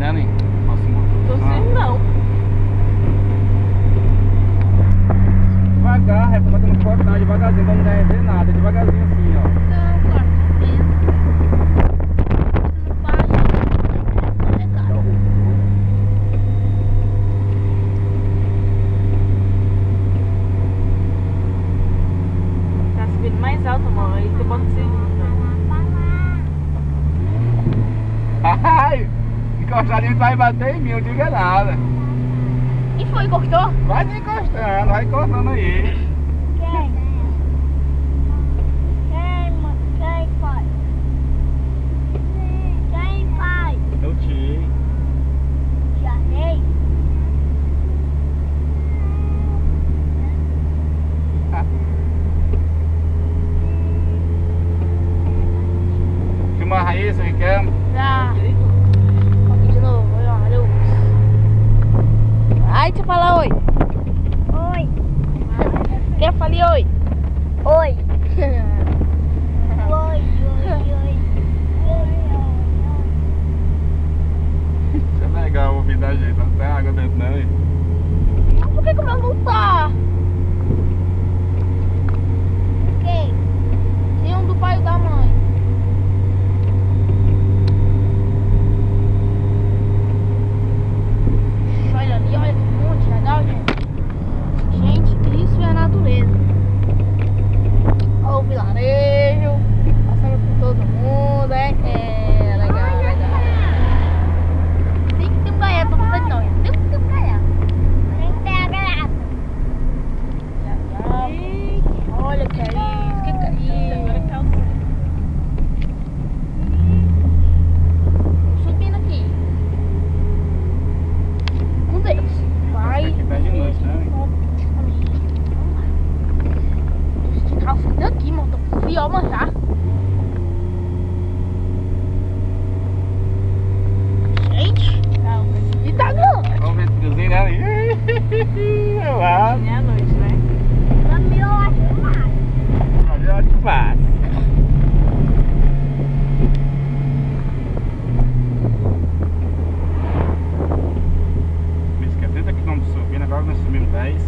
Nani? Tô sem não. Devagar, é batendo forte, não, devagarzinho, pra não ver nada, devagarzinho assim, ó. Não, claro, Tá subindo mais alto, amor. Aí você bota esse. Ai, encostadinho vai bater em mim, não diga nada. E foi, gostou? Vai te encostando, vai encostando aí. Quem? Quem faz? Quem faz? Eu te. Já sei. Filma a Raíssa, que quer? Já. Aqui de novo, olha. Aí você fala oi. Oi. Quer falar oi? Oi. Oi. Isso é legal ouvir da gente, não tem água dentro não, hein? Por que o meu não tá? Quem? Tem um do pai e da mãe. Olha ali, olha que monte legal, gente. Gente, isso é a natureza. Olha o vilarejo, passando por todo mundo, é legal, legal. Tem que ter um gaiato pra fazer de nós. Tem que ter um gaiato. Tem que ter a gaiata. Olha que é isso, que é isso. Agora que é o som. Tô subindo aqui. Com Deus. Vai. Aqui tá de noite, né? Vamos lá. Vou esticar o fio daqui, mano. Tô com fio, ó, manjar. Gente, e tá grande. Vamos ver esse friozinho, né? Eu acho. É a noite, né? Pra mim, eu acho mais. Mas eu acho que faz. Isso que é 30 km subindo, agora nós subimos 10.